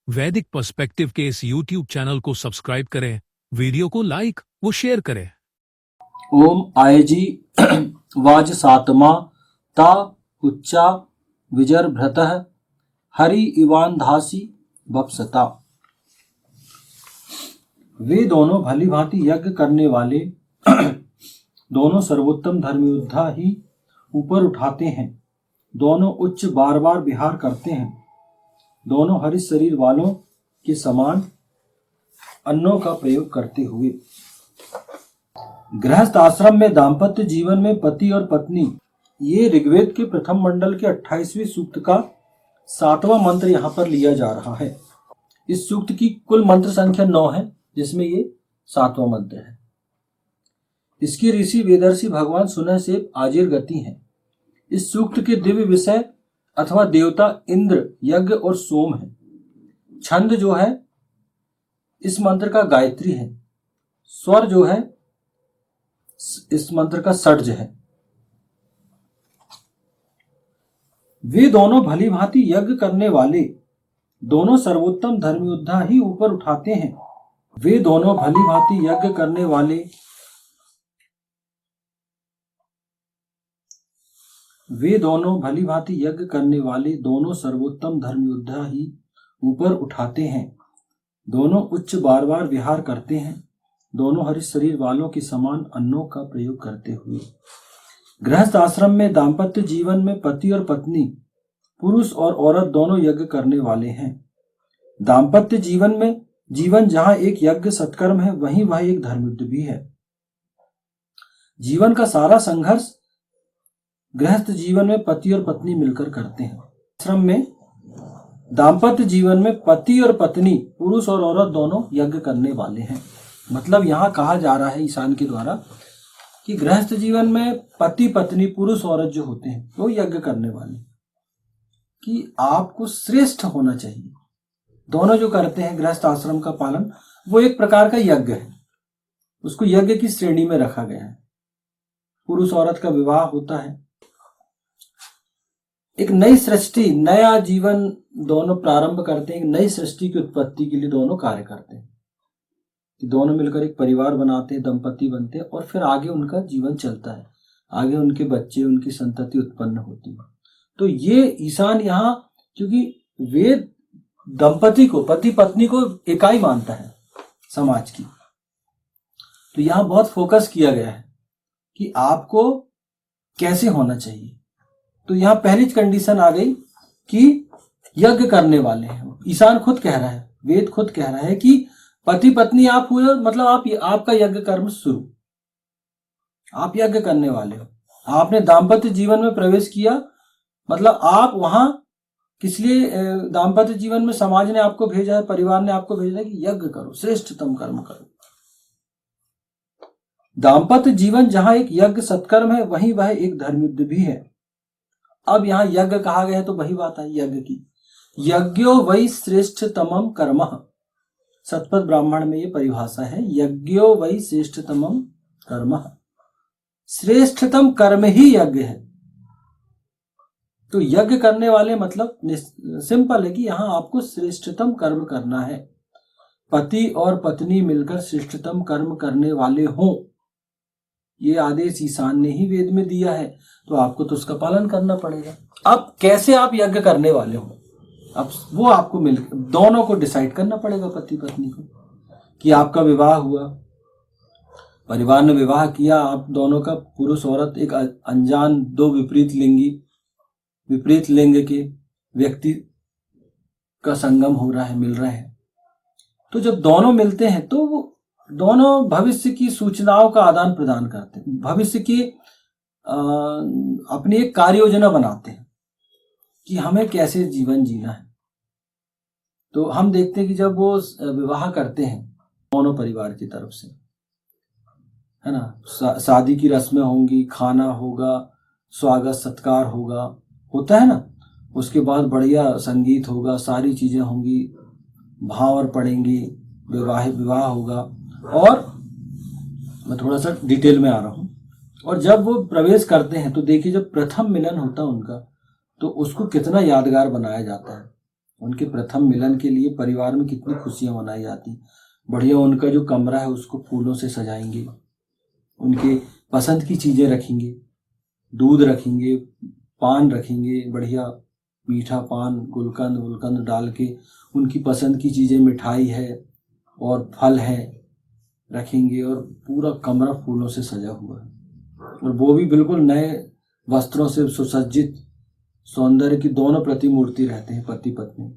वैदिक पर्सपेक्टिव के इस YouTube चैनल को सब्सक्राइब करें, वीडियो को लाइक व शेयर करें। ओम आयजी वाज सातमा ता उच्चा विजरभृतः हरि इवान धासी बपसता। वे दोनों भली भांति यज्ञ करने वाले दोनों सर्वोत्तम धर्मयोद्धा ही ऊपर उठाते हैं। दोनों उच्च बार बार विहार करते हैं। दोनों हरित शरीर वालों के समान अन्नों का प्रयोग करते हुए। गृहस्थ आश्रम में दाम्पत्य जीवन में पति और पत्नी, ये ऋग्वेद के प्रथम मंडल के 28वें सूक्त का 7वां मंत्र यहाँ पर लिया जा रहा है। इस सूक्त की कुल मंत्र संख्या 9 है, जिसमें ये 7वां मंत्र है। इसकी ऋषि वेदर्षि भगवान सुनह से आजिर गति है। इस सूक्त के दिव्य विषय अथवा देवता इंद्र, यज्ञ और सोम है। छंद जो है इस मंत्र का गायत्री है। स्वर जो है इस मंत्र का षड्ज है। वे दोनों भली भांति यज्ञ करने वाले दोनों सर्वोत्तम धर्मयोद्धा ही ऊपर उठाते हैं। वे दोनों भली भांति यज्ञ करने वाले दोनों सर्वोत्तम धर्मयोद्धा ही ऊपर उठाते हैं। दोनों उच्च बार बार विहार करते हैं। दोनों हरित शरीर वालों के समान अन्नों का प्रयोग करते हुए। गृहस्थ आश्रम में दाम्पत्य जीवन में पति और पत्नी, पुरुष और औरत दोनों यज्ञ करने वाले हैं। दाम्पत्य जीवन जहां एक यज्ञ सत्कर्म है, वहीं वह एक धर्मयुद्ध भी है। जीवन का सारा संघर्ष गृहस्थ जीवन में पति और पत्नी मिलकर करते हैं। आश्रम में दाम्पत्य जीवन में पति और पत्नी, पुरुष और औरत दोनों यज्ञ करने वाले हैं। मतलब यहाँ कहा जा रहा है ईशान के द्वारा कि गृहस्थ जीवन में पति पत्नी, पुरुष औरत जो होते हैं वो यज्ञ करने वाले, कि आपको श्रेष्ठ होना चाहिए। दोनों जो करते हैं गृहस्थ आश्रम का पालन, वो एक प्रकार का यज्ञ है। उसको यज्ञ की श्रेणी में रखा गया है। पुरुष औरत का विवाह होता है, एक नई सृष्टि, नया जीवन दोनों प्रारंभ करते हैं। एक नई सृष्टि की उत्पत्ति के लिए दोनों कार्य करते हैं, कि दोनों मिलकर एक परिवार बनाते हैं, दंपति बनते हैं, और फिर आगे उनका जीवन चलता है। आगे उनके बच्चे, उनकी संतति उत्पन्न होती है। तो ये ईशान यहाँ, क्योंकि वेद दंपति को, पति पत्नी को इकाई मानता है समाज की, तो यहाँ बहुत फोकस किया गया है कि आपको कैसे होना चाहिए। तो यहाँ पहली कंडीशन आ गई कि यज्ञ करने वाले हैं। ईशान खुद कह रहा है, वेद खुद कह रहा है कि पति पत्नी आप हुए, मतलब आपका यज्ञ कर्म शुरू, आप यज्ञ करने वाले हो। आपने दाम्पत्य जीवन में प्रवेश किया, मतलब आप वहां किस लिए दाम्पत्य जीवन में समाज ने आपको भेजा है, परिवार ने आपको भेजा है कि यज्ञ करो, श्रेष्ठतम कर्म करो। दाम्पत्य जीवन जहां एक यज्ञ सत्कर्म है, वहीं वह एक धर्मयुद्ध भी है। अब यहाँ यज्ञ कहा गया है तो वही बात है यज्ञ की। यज्ञो वै श्रेष्ठतमम कर्म, शतपथ ब्राह्मण में ये परिभाषा है। यज्ञो वै श्रेष्ठतमम कर्म, श्रेष्ठतम कर्म ही यज्ञ है। तो यज्ञ करने वाले मतलब सिंपल है कि यहाँ आपको श्रेष्ठतम कर्म करना है। पति और पत्नी मिलकर श्रेष्ठतम कर्म करने वाले हों, ये आदेश ईशान ने ही वेद में दिया है, तो आपको तो उसका पालन करना पड़ेगा। अब कैसे आप यज्ञ करने वाले हो, अब वो आपको दोनों को डिसाइड करना पड़ेगा, पति पत्नी को, कि आपका विवाह हुआ, परिवार ने विवाह किया, आप दोनों का, पुरुष औरत, एक अनजान दो विपरीत लिंग के व्यक्ति का संगम हो रहा है, मिल रहे हैं। तो जब दोनों मिलते हैं तो वो दोनों भविष्य की सूचनाओं का आदान प्रदान करते हैं, भविष्य की अपनी एक कार्य योजना बनाते हैं कि हमें कैसे जीवन जीना है। तो हम देखते हैं कि जब वो विवाह करते हैं दोनों परिवार की तरफ से, है ना, शादी की रस्में होंगी, खाना होगा, स्वागत सत्कार होता है ना, उसके बाद बढ़िया संगीत होगा, सारी चीजें होंगी, भावर पड़ेंगी, विवाह होगा। और मैं थोड़ा सा डिटेल में आ रहा हूं। और जब वो प्रवेश करते हैं तो देखिए, जब प्रथम मिलन होता है उनका, तो उसको कितना यादगार बनाया जाता है। उनके प्रथम मिलन के लिए परिवार में कितनी खुशियां मनाई जाती। बढ़िया उनका जो कमरा है उसको फूलों से सजाएंगे, उनके पसंद की चीजें रखेंगे, दूध रखेंगे, पान रखेंगे, बढ़िया मीठा पान, गुलकंद वुलकंद डाल के उनकी पसंद की चीजें, मिठाई है और फल है रखेंगे, और पूरा कमरा फूलों से सजा हुआ है, और वो भी बिल्कुल नए वस्त्रों से सुसज्जित, सौंदर्य की दोनों प्रतिमूर्ति रहते हैं पति पत्नी।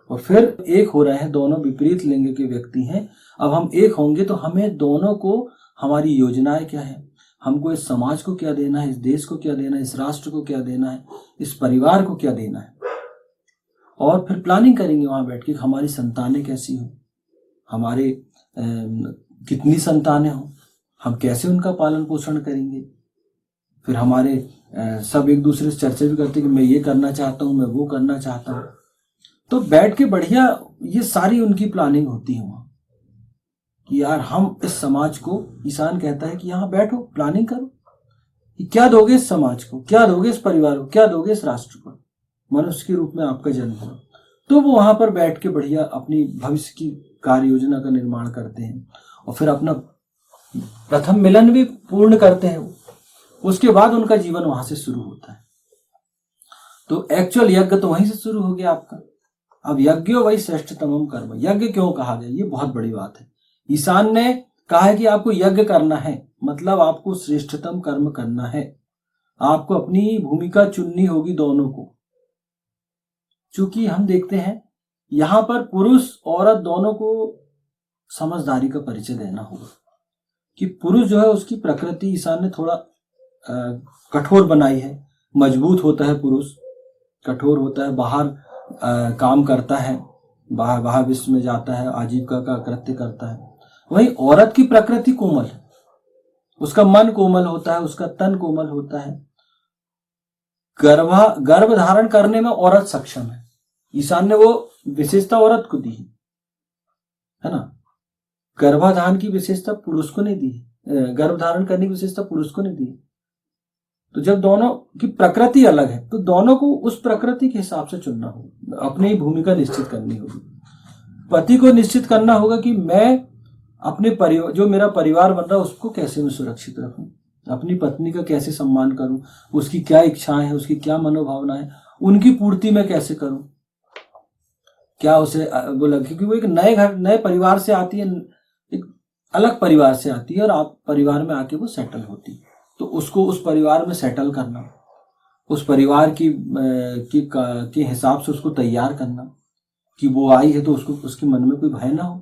और फिर एक हो रहे हैं, दोनों विपरीत लिंग के व्यक्ति हैं। अब हम एक होंगे तो हमें दोनों को, हमारी योजनाएं क्या है, हमको इस समाज को क्या देना है, इस देश को क्या देना है, इस राष्ट्र को क्या देना है, इस परिवार को क्या देना है। और फिर प्लानिंग करेंगे वहां बैठ के, हमारी संतानें कैसी हो, हमारे कितनी संतानें हो, हम कैसे उनका पालन पोषण करेंगे। फिर हमारे सब एक दूसरे से चर्चा भी करते हैं कि मैं ये करना चाहता हूँ, मैं वो करना चाहता हूँ। तो बैठ के बढ़िया ये सारी उनकी प्लानिंग होती है वहाँ, कि यार हम इस समाज को, ईशान कहता है कि यहाँ बैठो, प्लानिंग करो कि क्या दोगे इस समाज को, क्या दोगे इस परिवार को, क्या दोगे इस राष्ट्र को। मनुष्य के रूप में आपका जन्म हुआ, तो वो वहां पर बैठ के बढ़िया अपनी भविष्य की कार्य योजना का निर्माण करते हैं, और फिर अपना प्रथम मिलन भी पूर्ण करते हैं। उसके बाद उनका जीवन वहां से शुरू होता है। तो एक्चुअल यज्ञ तो वहीं से शुरू हो गया आपका। अब यज्ञ वही श्रेष्ठतमम कर्म। यज्ञ क्यों कहा गया, ये बहुत बड़ी बात है। ईशान ने कहा है कि आपको यज्ञ करना है, मतलब आपको श्रेष्ठतम कर्म करना है, आपको अपनी भूमिका चुननी होगी दोनों को। चूंकि हम देखते हैं यहां पर पुरुष औरत दोनों को समझदारी का परिचय देना होगा, कि पुरुष जो है उसकी प्रकृति ईशान ने थोड़ा कठोर बनाई है, मजबूत होता है पुरुष, कठोर होता है, बाहर काम करता है, बाहर विश्व में जाता है, आजीविका का कृत्य करता है। वहीं औरत की प्रकृति कोमल है, उसका मन कोमल होता है, उसका तन कोमल होता है, गर्भ धारण करने में औरत सक्षम है। ईशान ने वो विशेषता औरत को दी है ना, गर्भाधान की विशेषता पुरुष को नहीं दी, गर्भ धारण करने की विशेषता पुरुष को नहीं दी। तो जब दोनों की प्रकृति अलग है तो दोनों को उस प्रकृति के हिसाब से चुनना होगा, अपनी भूमिका निश्चित करनी होगी। पति को निश्चित करना होगा कि मैं अपने परिवार, जो मेरा परिवार बन रहा है उसको कैसे मैं सुरक्षित रखूं, अपनी पत्नी का कैसे सम्मान करूं, उसकी क्या इच्छाएं हैं, उसकी क्या मनोभावना है, उनकी पूर्ति मैं कैसे करूं, क्या उसे वो लगे, क्योंकि वो एक नए घर, नए परिवार से आती है, एक अलग परिवार से आती है, और आप परिवार में आके वो सेटल होती है। तो उसको उस परिवार में सेटल करना, उस परिवार के हिसाब से उसको तैयार करना, कि वो आई है तो उसको, उसके मन में कोई भय ना हो,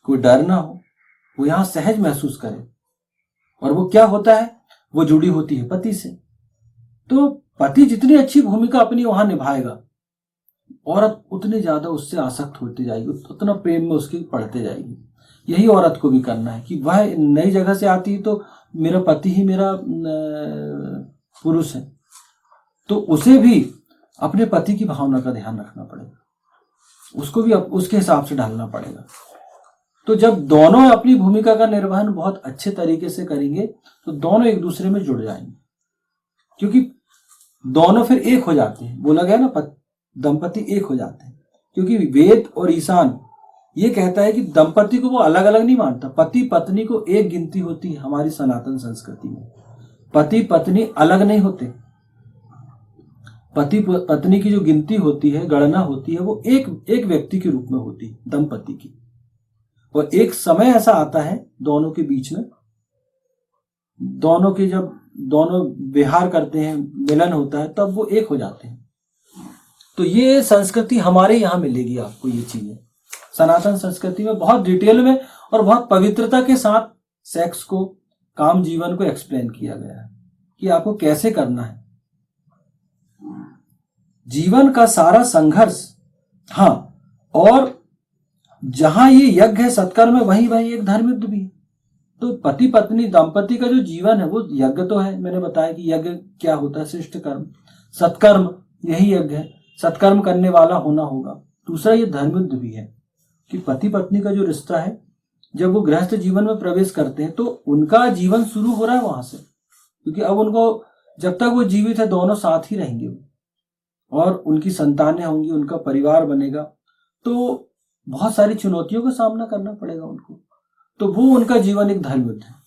कोई डर ना हो, वो यहाँ सहज महसूस करे। और वो क्या होता है, वो जुड़ी होती है पति से। तो पति जितनी अच्छी भूमिका अपनी वहां निभाएगा, औरत उतनी ज्यादा उससे आसक्त होती जाएगी, उतना प्रेम में उसकी पड़ते जाएगी। यही औरत को भी करना है, कि वह नई जगह से आती है तो मेरा पति ही मेरा पुरुष है, तो उसे भी अपने पति की भावना का ध्यान रखना पड़ेगा, उसको भी उसके हिसाब से ढालना पड़ेगा। तो जब दोनों अपनी भूमिका का निर्वहन बहुत अच्छे तरीके से करेंगे तो दोनों एक दूसरे में जुड़ जाएंगे, क्योंकि दोनों फिर एक हो जाते हैं। बोला गया ना, दंपति एक हो जाते हैं, क्योंकि वेद और ईशान ये कहता है कि दंपति को वो अलग अलग नहीं मानता, पति पत्नी को एक गिनती होती है। हमारी सनातन संस्कृति में पति पत्नी अलग नहीं होते, पति पत्नी की जो गिनती होती है, गणना होती है, वो एक व्यक्ति के रूप में होती है, दंपति की। और एक समय ऐसा आता है दोनों के बीच में, दोनों के जब दोनों विहार करते हैं, मिलन होता है, तब वो एक हो जाते हैं। तो ये संस्कृति हमारे यहाँ मिलेगी आपको, ये चीजें सनातन संस्कृति में बहुत डिटेल में और बहुत पवित्रता के साथ सेक्स को, काम जीवन को एक्सप्लेन किया गया है कि आपको कैसे करना है। जीवन का सारा संघर्ष, हाँ, और जहां ये यज्ञ है, सत्कर्म है, वहीं वहीं एक धर्म युद्ध भी है। तो पति पत्नी दाम्पत्य का जो जीवन है वो यज्ञ तो है, मैंने बताया कि यज्ञ क्या होता है, श्रेष्ठ कर्म, सत्कर्म यही यज्ञ है, सत्कर्म करने वाला होना होगा। दूसरा ये धर्म युद्ध भी है, कि पति पत्नी का जो रिश्ता है, जब वो गृहस्थ जीवन में प्रवेश करते हैं तो उनका जीवन शुरू हो रहा है वहां से, क्योंकि अब उनको, जब तक वो जीवित है, दोनों साथ ही रहेंगे, और उनकी संतानें होंगी, उनका परिवार बनेगा, तो बहुत सारी चुनौतियों का सामना करना पड़ेगा उनको। तो वो उनका जीवन एक धर्म युद्ध है।